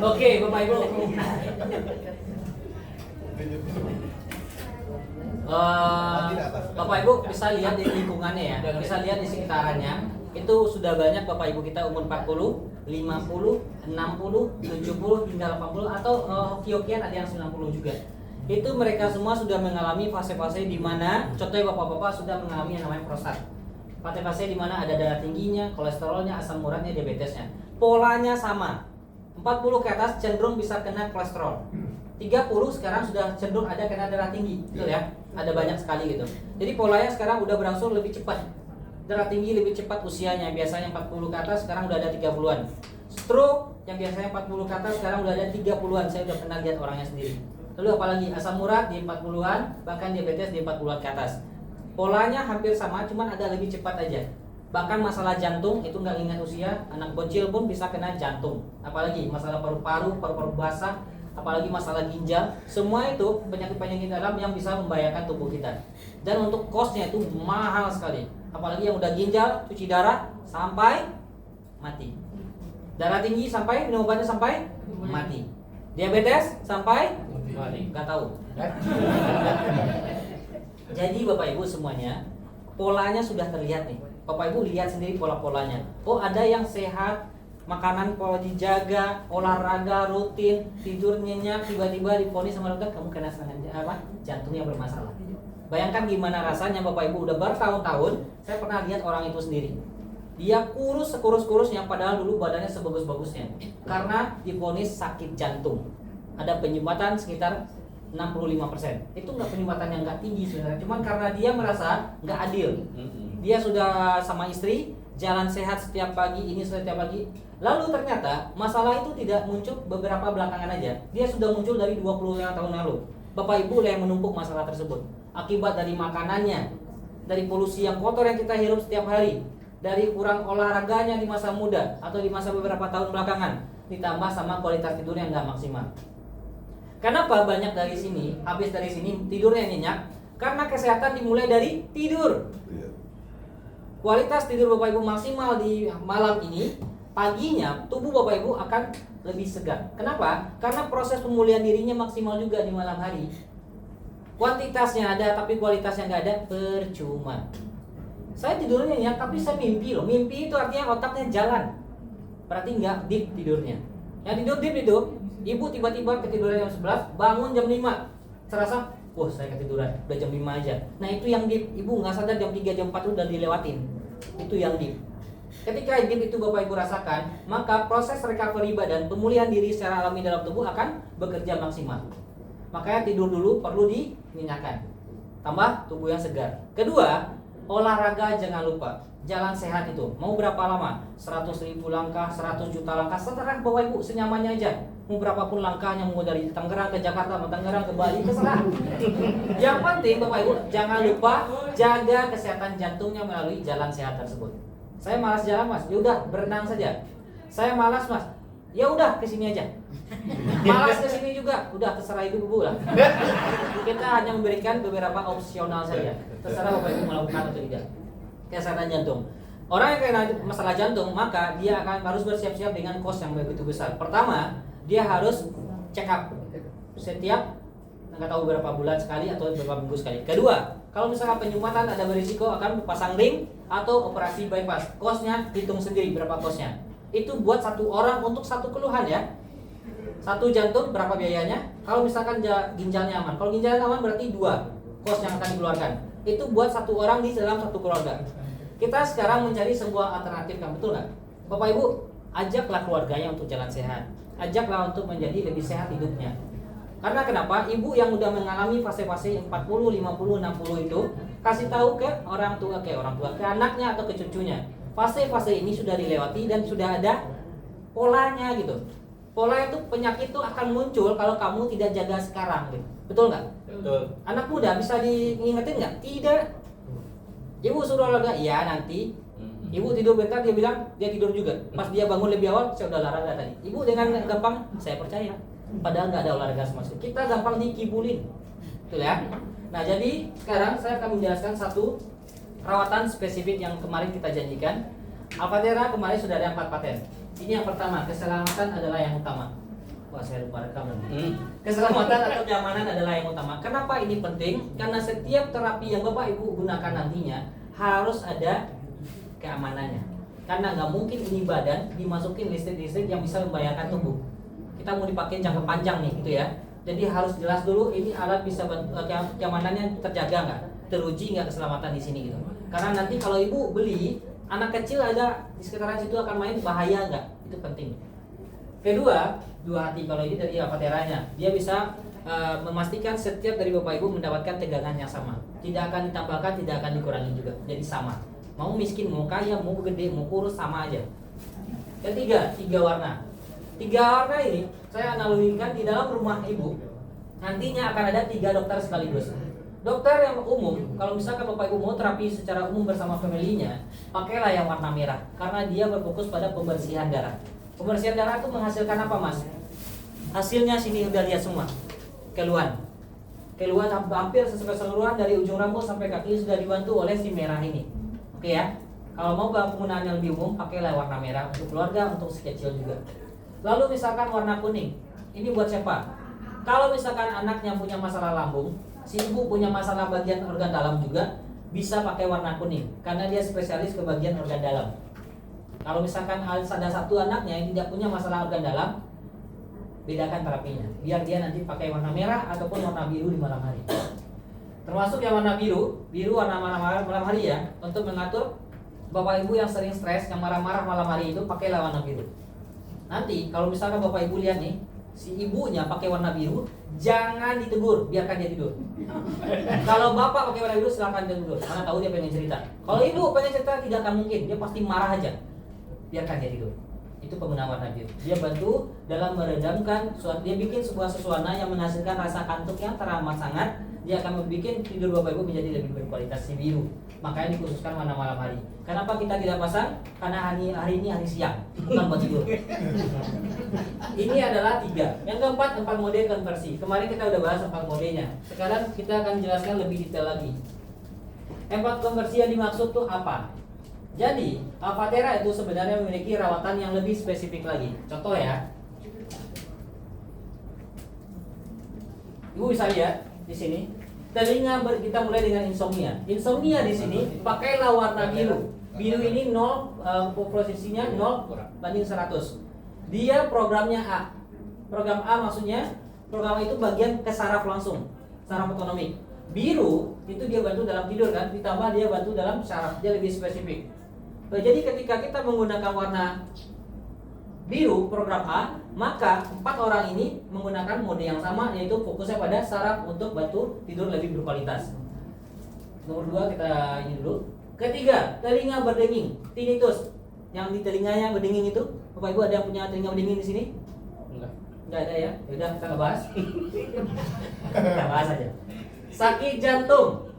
Oke, Bapak Ibu. Bapak Ibu bisa lihat di lingkungannya ya, bisa lihat di sekitarannya. Itu sudah banyak Bapak Ibu kita umur 40, 50, 60, 70 hingga 80 atau hoki-hokian ada yang 90 juga. Itu mereka semua sudah mengalami fase-fase di mana contohnya bapak-bapak sudah mengalami yang namanya prostat. Fase-fase di mana ada darah tingginya, kolesterolnya, asam uratnya, diabetesnya. Polanya sama. 40 ke atas cenderung bisa kena kolesterol. 30 sekarang sudah cenderung ada kena darah tinggi, betul ya? Ada banyak sekali gitu. Jadi polanya sekarang udah berangsur lebih cepat. Darah tinggi lebih cepat usianya, biasanya 40 ke atas sekarang udah ada 30-an. Stroke yang biasanya 40 ke atas sekarang udah ada 30-an. Saya udah pernah lihat orangnya sendiri. Lalu apalagi asam urat di 40-an, bahkan diabetes di 40-an ke atas. Polanya hampir sama, cuman ada lebih cepat aja. Bahkan masalah jantung itu nggak ingat usia, anak bocil pun bisa kena jantung. Apalagi masalah paru-paru, paru-paru basah, apalagi masalah ginjal, semua itu penyakit-penyakit dalam yang bisa membahayakan tubuh kita. Dan untuk kosnya itu mahal sekali. Apalagi yang udah ginjal, cuci darah sampai mati. Darah tinggi sampai minum obatnya sampai mati. Diabetes sampai nggak tahu. Jadi Bapak Ibu semuanya, polanya sudah terlihat nih. Bapak Ibu lihat sendiri pola-polanya. Oh, ada yang sehat, makanan pola dijaga, olahraga rutin, tidur nyenyak, tiba-tiba divonis sama dokter kamu kena serangan jantung yang bermasalah. Bayangkan gimana rasanya Bapak Ibu udah bertahun-tahun. Saya pernah lihat orang itu sendiri. Dia kurus sekurus-kurusnya padahal dulu badannya sebagus-bagusnya. Karena divonis sakit jantung. Ada penyumbatan sekitar 65%. Itu nggak penyumbatan yang nggak tinggi sebenarnya. Cuman karena dia merasa nggak adil. Dia sudah sama istri, jalan sehat setiap pagi, ini setiap pagi. Lalu ternyata masalah itu tidak muncul beberapa belakangan aja. Dia sudah muncul dari 25 tahun lalu. Bapak Ibu yang menumpuk masalah tersebut. Akibat dari makanannya, dari polusi yang kotor yang kita hirup setiap hari, dari kurang olahraganya di masa muda atau di masa beberapa tahun belakangan, ditambah sama kualitas tidur yang nggak maksimal. Kenapa banyak dari sini, habis dari sini tidurnya nyenyak? Karena kesehatan dimulai dari tidur. Kualitas tidur Bapak Ibu maksimal di malam ini, paginya tubuh Bapak Ibu akan lebih segar. Kenapa? Karena proses pemulihan dirinya maksimal juga di malam hari. Kuantitasnya ada tapi kualitasnya nggak ada, percuma. Saya tidurnya nyenyak tapi saya mimpi loh. Mimpi itu artinya otaknya jalan. Berarti nggak deep tidurnya. Yang tidur deep itu, ibu tiba-tiba ketiduran jam 11, bangun jam 5. Serasa, wah saya ketiduran, udah jam 5 aja. Nah itu yang deep, ibu nggak sadar jam 3, jam 4 udah dilewatin. Itu yang deep. Ketika deep itu Bapak Ibu rasakan, maka proses recovery badan, pemulihan diri secara alami dalam tubuh akan bekerja maksimal. Makanya tidur dulu perlu dinyalakan. Tambah tubuh yang segar. Kedua, olahraga jangan lupa. Jalan sehat itu mau berapa lama? 100.000 langkah, 100 juta langkah, seterah Bapak Ibu senyamannya aja. Mau berapapun langkahnya, mau dari Tangerang ke Jakarta, mau Tangerang ke Bali, terserah. Yang penting Bapak Ibu jangan lupa jaga kesehatan jantungnya melalui jalan sehat tersebut. Saya malas jalan Mas, ya udah berenang saja. Saya malas Mas, ya udah kesini aja. Malas kesini juga, udah terserah ibu lah. Kita hanya memberikan beberapa opsional saja. Terserah Bapak Ibu melakukan atau tidak. Kesehatan jantung. Orang yang kena masalah jantung, maka dia akan harus bersiap-siap dengan kos yang begitu besar. Pertama, dia harus check up setiap nggak tahu berapa bulan sekali atau berapa minggu sekali. Kedua, kalau misalnya penyumbatan ada berisiko akan pasang ring atau operasi bypass. Kosnya hitung sendiri berapa kosnya. Itu buat satu orang untuk satu keluhan ya. Satu jantung berapa biayanya? Kalau misalkan ginjalnya aman. Kalau ginjalnya aman berarti 2 kos yang akan dikeluarkan. Itu buat satu orang di dalam satu keluarga. Kita sekarang mencari sebuah alternatif kan, betul nggak? Bapak Ibu, ajaklah keluarganya untuk jalan sehat. Ajaklah untuk menjadi lebih sehat hidupnya. Karena kenapa? Ibu yang udah mengalami fase-fase 40, 50, 60 itu kasih tahu ke orang tua, ke anaknya atau ke cucunya. Fase-fase ini sudah dilewati dan sudah ada polanya gitu. Pola itu penyakit itu akan muncul kalau kamu tidak jaga sekarang gitu. Betul nggak? Betul. Anak muda bisa diingetin nggak? Tidak. Ibu suruh olahraga, iya nanti. Ibu tidur bentar, dia bilang dia tidur juga. Pas dia bangun lebih awal, saya udah olahraga tadi. Ibu dengan gampang, saya percaya. Padahal nggak ada olahraga sama sekali. Kita gampang dikibulin, betul ya. Nah jadi sekarang saya akan menjelaskan satu perawatan spesifik yang kemarin kita janjikan. Alphatera kemarin sudah ada 4 paten. Ini yang pertama, keselamatan adalah yang utama. Wah, saya lupa rekam lagi. Keselamatan atau keamanan adalah yang utama. Kenapa ini penting? Karena setiap terapi yang Bapak Ibu gunakan nantinya harus ada keamanannya. Karena nggak mungkin ini badan dimasukin listrik-listrik yang bisa membahayakan tubuh. Kita mau dipakai jangka panjang nih, gitu ya. Jadi harus jelas dulu ini alat bisa keamanannya terjaga nggak, teruji nggak keselamatan di sini gitu. Karena nanti kalau ibu beli, anak kecil aja di sekitaran situ akan main, bahaya nggak? Itu penting. Kedua, dua hati. Kalau ini dari Avateranya, dia bisa memastikan setiap dari Bapak Ibu mendapatkan tegangan yang sama. Tidak akan ditambahkan, tidak akan dikurangi juga. Jadi sama. Mau miskin, mau kaya, mau gede, mau kurus, sama aja. Ketiga, 3 warna. 3 warna ini saya analogikan di dalam rumah ibu. Nantinya akan ada 3 dokter sekaligus. Dokter yang umum, kalau misalkan Bapak Ibu mau terapi secara umum bersama familinya, pakailah yang warna merah. Karena dia berfokus pada pembersihan darah. Pembersihan darah itu menghasilkan apa, Mas? Hasilnya sini udah lihat semua. Keluhan hampir keseluruhan dari ujung rambut sampai kaki sudah dibantu oleh si merah ini. Oke ya. Kalau mau penggunaan yang lebih umum, pakailah warna merah untuk keluarga, untuk si kecil juga. Lalu misalkan warna kuning. Ini buat siapa? Kalau misalkan anaknya punya masalah lambung, si ibu punya masalah bagian organ dalam juga, bisa pakai warna kuning karena dia spesialis ke bagian organ dalam. Kalau misalkan ada satu anaknya yang tidak punya masalah organ dalam, bedakan terapinya. Biar dia nanti pakai warna merah ataupun warna biru di malam hari. Termasuk yang warna biru warna malam hari ya, untuk mengatur Bapak Ibu yang sering stres, yang marah-marah malam hari itu, pakailah warna biru. Nanti kalau misalkan Bapak Ibu lihat nih, si ibunya pakai warna biru, jangan ditegur, biarkan dia tidur. Kalau bapak pakai warna biru, silakan dia tidur, karena tahu dia pengen cerita. Kalau ibu pengen cerita, tidak akan mungkin, dia pasti marah aja. Biarkan dia tidur. Itu penggunaan warna biru. Dia bantu dalam meredamkan, dia bikin sebuah suasana yang menghasilkan rasa kantuk yang teramat sangat. Dia akan membuat tidur Bapak Ibu menjadi lebih berkualitas, si biru. Makanya dikhususkan warna malam hari. Kenapa kita tidak pasang? Karena hari ini hari siang, bukan buat tidur. Ini adalah 3. Yang keempat, 4 mode konversi. Kemarin kita udah bahas 4 modenya. Sekarang kita akan jelaskan lebih detail lagi. 4 konversi yang dimaksud tuh apa? Jadi, Avatera itu sebenarnya memiliki rawatan yang lebih spesifik lagi. Contoh ya. Ibu bisa lihat di sini. Telinga kita mulai dengan insomnia. Insomnia di sini pakailah warna biru. Biru ini 0, posisinya 0 banding 100. Dia programnya A. Program A maksudnya program itu bagian ke saraf langsung, saraf otonomik. Biru itu dia bantu dalam tidur kan, ditambah dia bantu dalam saraf, dia lebih spesifik. Jadi ketika kita menggunakan warna biru program A, maka 4 orang ini menggunakan mode yang sama, yaitu fokusnya pada saraf untuk bantu tidur lebih berkualitas. Nomor 2 kita ini dulu. Ketiga, telinga berdenging, tinnitus. Yang di telinganya berdenging itu, Bapak Ibu ada yang punya telinga berdenging di sini? Enggak ada ya? Yaudah kita nggak bahas. Kita bahas aja. Sakit jantung.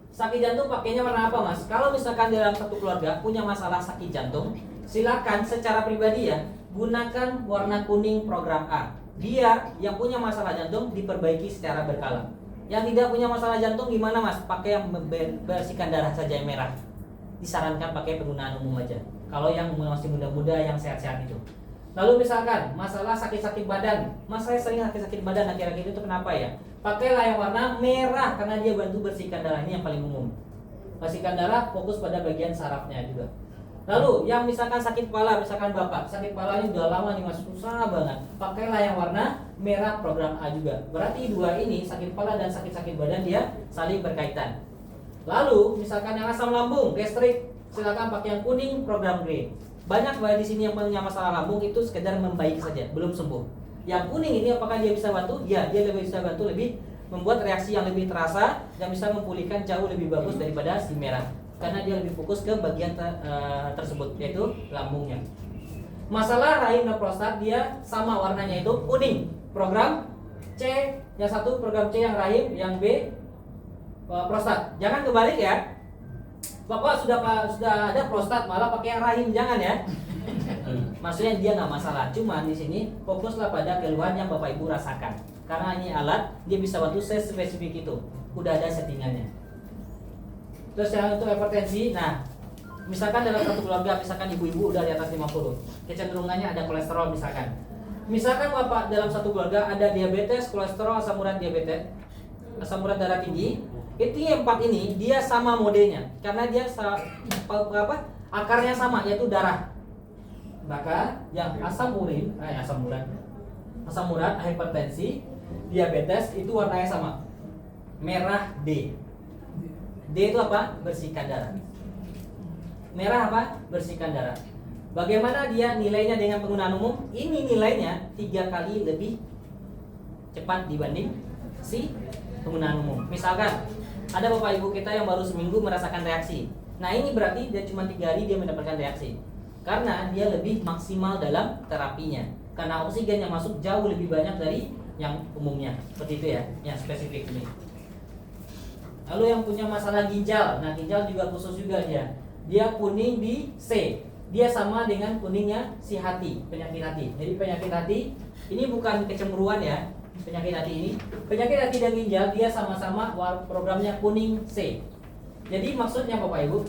Sakit jantung pakainya warna apa, Mas? Kalau misalkan dalam satu keluarga punya masalah sakit jantung, silakan secara pribadi ya, gunakan warna kuning program A. Biar yang punya masalah jantung diperbaiki secara berkala. Yang tidak punya masalah jantung gimana, Mas? Pakai yang bersihkan darah saja yang merah. Disarankan pakai penggunaan umum aja. Kalau yang masih muda-muda, yang sehat-sehat itu. Lalu misalkan masalah sakit-sakit badan, Mas saya sering sakit-sakit badan akhir-akhir itu kenapa ya? Pakailah yang warna merah karena dia bantu bersihkan darah, ini yang paling umum. Bersihkan darah fokus pada bagian sarafnya juga. Lalu yang misalkan sakit kepala, misalkan bapak sakit kepalanya udah lama nih Mas, susah banget, pakailah yang warna merah program A juga. Berarti 2 ini, sakit kepala dan sakit-sakit badan, dia saling berkaitan. Lalu misalkan yang asam lambung, gastrik, silakan pakai yang kuning program green. Banyak di sini yang punya masalah lambung itu sekedar membaik saja, belum sembuh. Yang kuning ini apakah dia bisa bantu? Ya, dia lebih bisa bantu, lebih membuat reaksi yang lebih terasa dan bisa memulihkan jauh lebih bagus daripada si merah. Karena dia lebih fokus ke bagian tersebut, yaitu lambungnya. Masalah rahim dan prostat, dia sama warnanya itu kuning. Program C, yang satu program C yang rahim, yang B prostat. Jangan kebalik ya. Bapak sudah ada prostat malah pakai yang rahim, jangan ya. Maksudnya dia nggak masalah, cuman di sini fokuslah pada keluhan yang Bapak Ibu rasakan. Karena ini alat, dia bisa bantu spesifik itu. Udah ada settingannya. Terus yang untuk hipertensi, nah Misalkan dalam satu keluarga, misalkan ibu-ibu udah di atas 50, kecenderungannya ada kolesterol misalkan. Misalkan bapak dalam satu keluarga ada diabetes, kolesterol, asam urat diabetes, asam urat darah tinggi, itu yang 4 ini dia sama modenya, karena dia akarnya sama, yaitu darah. Maka yang asam urat, hipertensi, diabetes itu warnanya sama, merah D. D itu apa? Bersihkan darah. Merah apa? Bersihkan darah. Bagaimana dia nilainya dengan penggunaan umum? Ini nilainya 3 kali lebih cepat dibanding si penggunaan umum. Misalkan ada bapak ibu kita yang baru seminggu merasakan reaksi. Nah ini berarti dia cuma 3 hari dia mendapatkan reaksi, karena dia lebih maksimal dalam terapinya, karena oksigen yang masuk jauh lebih banyak dari yang umumnya. Seperti itu ya, yang spesifik ini. Lalu yang punya masalah ginjal, nah ginjal juga khusus juga dia kuning di C. Dia sama dengan kuningnya si hati, penyakit hati. Jadi penyakit hati ini bukan kecemburuan ya. Penyakit hati ini, penyakit hati dan ginjal dia sama-sama programnya kuning C. Jadi maksudnya Bapak Ibu,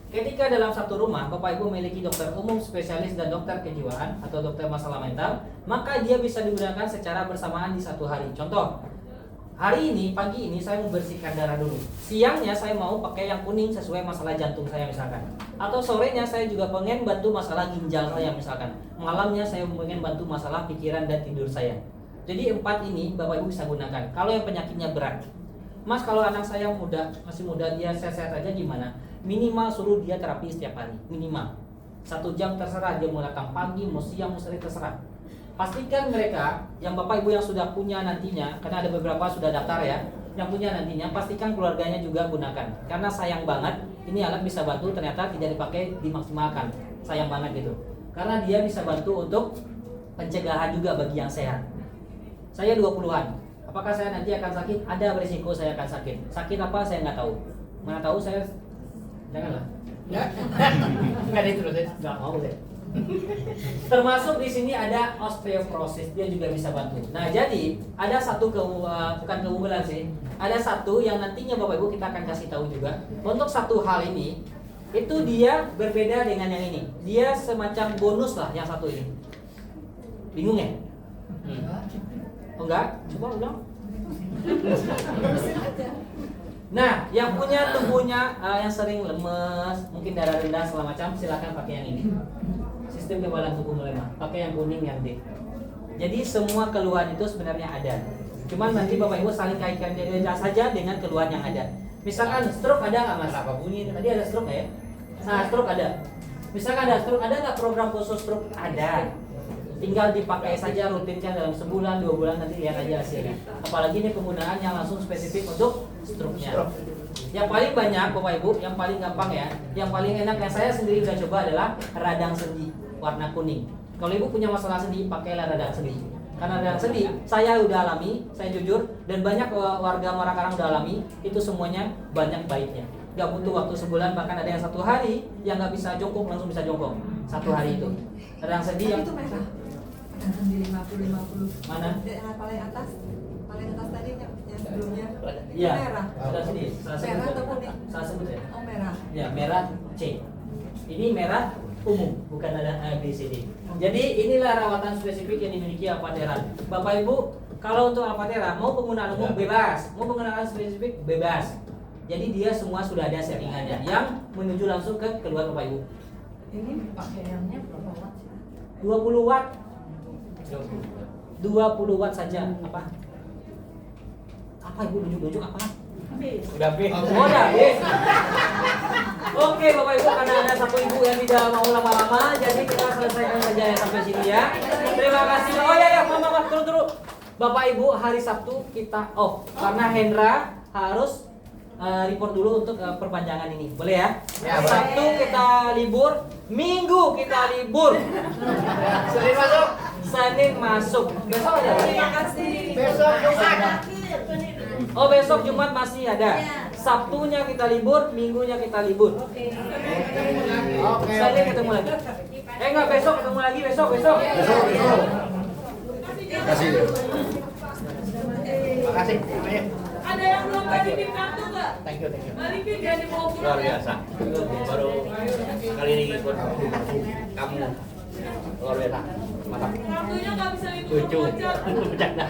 ketika dalam satu rumah Bapak Ibu memiliki dokter umum, spesialis dan dokter kejiwaan atau dokter masalah mental, maka dia bisa digunakan secara bersamaan di satu hari. Contoh, hari ini, pagi ini saya membersihkan darah dulu. Siangnya saya mau pakai yang kuning sesuai masalah jantung saya misalkan. Atau sorenya saya juga pengen bantu masalah ginjal saya misalkan. Malamnya saya pengen bantu masalah pikiran dan tidur saya. Jadi 4 ini Bapak Ibu bisa gunakan. Kalau yang penyakitnya berat, Mas kalau anak saya masih muda, dia sehat-sehat aja gimana? Minimal suruh dia terapi setiap hari, minimal 1 jam terserah, dia mau datang pagi, mau siang, mau sore terserah. Pastikan mereka, yang Bapak Ibu yang sudah punya nantinya, karena ada beberapa sudah daftar ya, yang punya nantinya, pastikan keluarganya juga gunakan. Karena sayang banget, ini alat bisa bantu, ternyata tidak dipakai, dimaksimalkan. Sayang banget gitu. Karena dia bisa bantu untuk pencegahan juga bagi yang sehat. Saya 20-an, apakah saya nanti akan sakit? Ada berisiko saya akan sakit. Sakit apa saya nggak tahu. Mana tahu saya, janganlah. Nggak ada itu loh, saya nggak mau deh. Termasuk di sini ada osteoporosis, dia juga bisa bantu. Nah jadi ada satu bukan keunggulan sih, ada satu yang nantinya Bapak Ibu kita akan kasih tahu juga. Untuk satu hal ini, itu dia berbeda dengan yang ini. Dia semacam bonus lah yang satu ini. Bingung ya? Oh enggak? Coba ulang. Nah, yang punya tubuhnya yang sering lemes, mungkin darah rendah segala macam, silakan pakai yang ini. Sistem kekebalan tubuh melemah, pakai yang kuning yang D. Jadi semua keluhan itu sebenarnya ada. Cuman nanti Bapak Ibu saling kaitkan saja dengan keluhan yang ada. Misalkan stroke ada nggak Mas? Apa bunyi? Tadi ada stroke ya? Nah, stroke ada. Misalkan ada stroke, ada nggak program khusus stroke? Ada. Tinggal dipakai saja rutinkan dalam sebulan, 2 bulan, nanti lihat aja hasilnya. Apalagi ini penggunaan yang langsung spesifik untuk stroke-nya. Yang paling banyak Bapak Ibu, yang paling gampang ya, yang paling enak yang saya sendiri sudah coba adalah radang sendi warna kuning. Kalau Ibu punya masalah sendi, pakailah radang sendi. Karena radang sendi, saya udah alami, saya jujur, dan banyak warga Marakarang udah alami, itu semuanya banyak baiknya. Gak butuh waktu sebulan, bahkan ada yang 1 hari yang nggak bisa jongkok langsung bisa jongkok 1 hari itu. Radang sendi yang itu merah. Di 50. Mana? Yang paling atas tadi yang sebelumnya. Iya. Merah. Radang sendi. Merah atau kuning? Saya sebut ya. Oh merah. Ya, merah C. Ini merah umum, bukan ada A, B, C, D. Jadi inilah rawatan spesifik yang dimiliki Alphatera. Bapak Ibu, kalau untuk Alphatera mau penggunaan umum bebas, mau penggunaan spesifik bebas. Jadi dia semua sudah ada settingannya yang menuju langsung ke keluar Bapak Ibu. Ini pakaiannya berapa watt? 20 watt. 20 watt saja. Apa Ibu nunjuk-nunjuk apa? Udah B. Oh, udah B. Oke Bapak Ibu, karena ada satu ibu yang tidak mau lama-lama, jadi kita selesaikan saja ya sampai sini ya. Terima kasih. Oh ya, mama, turun. Bapak Ibu, hari Sabtu kita off karena Hendra harus report dulu untuk perpanjangan ini. Boleh ya? Ya, Sabtu kita libur, Minggu kita libur. Senin masuk. Senin masuk. Besok ada. Terima kasih. Besok Jumat. Oh, besok Jumat masih ada. Sabtunya kita libur, Minggunya kita libur. Oke. Senin ketemu lagi. Enggak, besok ketemu lagi, besok. Kasih. Makasih. Ada Ada yang belum balikin kartu nggak? Thank you. Balikin jangan dibawa pulang. Luar biasa. Baru kali ini ikut kamu. Luar biasa. Mantap. Kartunya nggak bisa Lucu. ditutup Bercanda.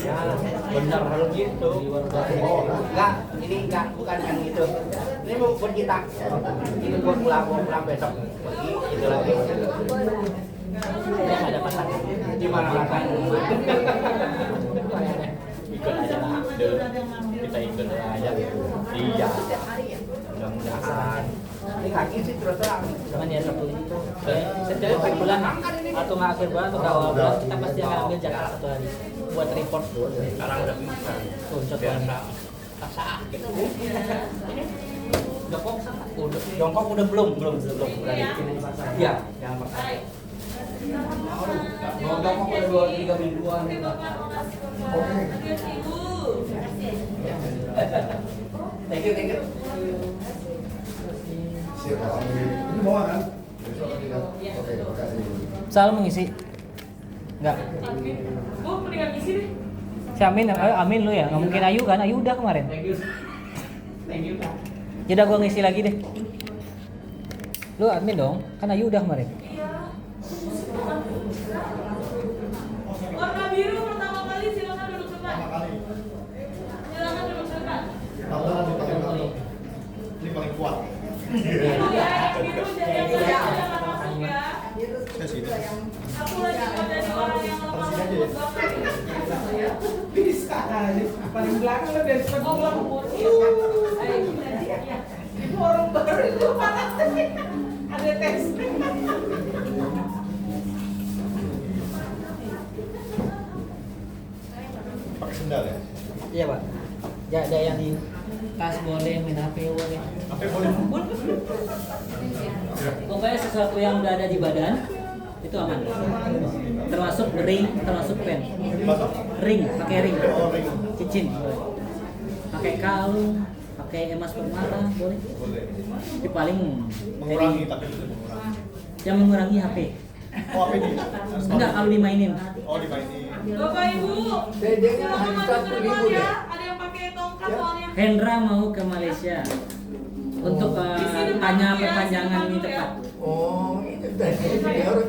Iya, benar harus gitu. Enggak, ini enggak, bukan yang gitu. Ini mau buat kita. Ini buat pulang besok. Pergi, itu lagi. Ini ada masalah. Gimana rasanya? Ikut aja lah. Kita ikut aja. Iya. Mudah-mudahan. Ini kaki sih terus terang. Cuman ya Sabtu ini tuh setiap akhir bulan atau nggak akhir bulan atau nggak awal bulan kita pasti akan ambil jatah 1 hari buat report. Sekarang udah bisa. Tuh contohnya. Biasa. Tak sakit. Jongkok sama. Jongkok udah belum. Udah Iya, jangan paksa. Mau jongkok udah 2-3 mingguan. Thank you. Ini bawa kan? Oke, makasih. Selalu mengisi. Enggak. Bu, mendingan isi deh. Si Amin, Amin lu ya? Nggak mungkin Ayu kan? Ayu udah kemarin. Thank you. Yaudah gua ngisi lagi deh. Lu admin dong, kan Ayu udah kemarin. Iya. Warna biru pertama kali silakan duduk depan. Silakan duduk depan. Ini paling kuat. Biru ya, yang biru jadi yang jangan masuk ya. Saya sini. Aku lagi ada di orang yang lemah lembut belakang. Bisa aja, paling belakang lah biar cepat Oh, pulang. lembut. Itu orang baru itu panas. Ada tes. Pakai sendal ya? Iya pak. Ya ada yang di tas boleh, main HP boleh. Apa boleh? Pokoknya sesuatu yang udah ada di badan itu aman. Termasuk ring, termasuk pen. Masuk? Ring, pakai ring. Oh, ring. Cincin boleh. Pakai kalung, pakai emas permata boleh. Boleh. Tapi paling Mengurangi, tapi itu mengurangi. yang mengurangi HP. Oh, apa ini? Enggak kalau dimainin. Oh, dimainin. Bapak Ibu, silakan masuk ke depan ya. Ada yang pakai tongkat soalnya. Hendra mau ke Malaysia untuk tanya perpanjangan ini tepat. Oh, itu tadi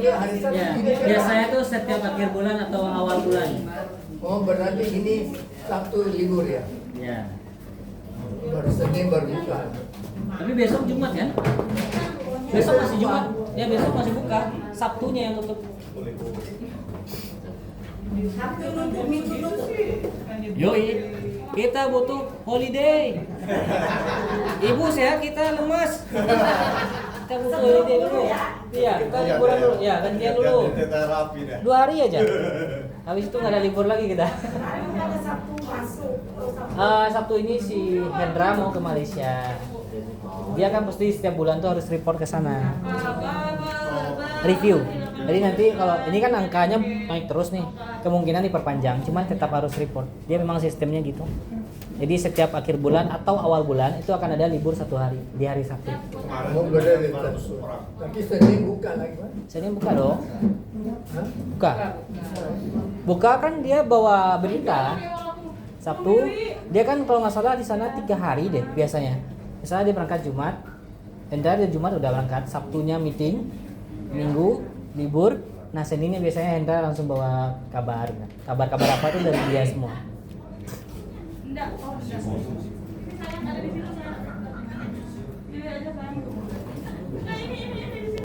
dia hari Sabtu Ya, ini kan? biasanya tuh setiap akhir bulan atau awal bulan. Oh, berarti ini Sabtu libur ya? Ya. Baru Senin baru buka. Tapi besok Jumat kan? Besok masih Jumat. Ya besok masih buka. Sabtunya yang tutup. Boleh. Yoi, kita butuh holiday. Ibu sehat, kita lemes. Kita butuh holiday dulu. Iya, kita liburan dulu. Ya, gantian dulu. Kita rapi dah. 2 hari aja. Habis itu nggak ada libur lagi kita. Sabtu ini si Hendra mau ke Malaysia. Dia kan pasti setiap bulan tuh harus report ke sana. Review. Jadi nanti kalau ini kan angkanya naik terus nih, kemungkinan diperpanjang, cuman tetap harus report. Dia memang sistemnya gitu. Jadi setiap akhir bulan atau awal bulan itu akan ada libur 1 hari di hari Sabtu. Kemarin Oh, berarti 500 orang. tapi Senin buka lagi Pak? Senin buka dong. Hah? Buka. Buka kan dia bawa berita. Sabtu, dia kan kalau nggak salah di sana 3 hari deh biasanya. Misalnya dia berangkat Jumat, Hendra dia Jumat udah berangkat, Sabtunya meeting, Minggu libur. Nah Seninnya biasanya Hendra langsung bawa kabar. Kabar-kabar apa tuh dari dia semua. Enggak, oh enggak. Sayang ada di situ sayang. Jadi aja sayang.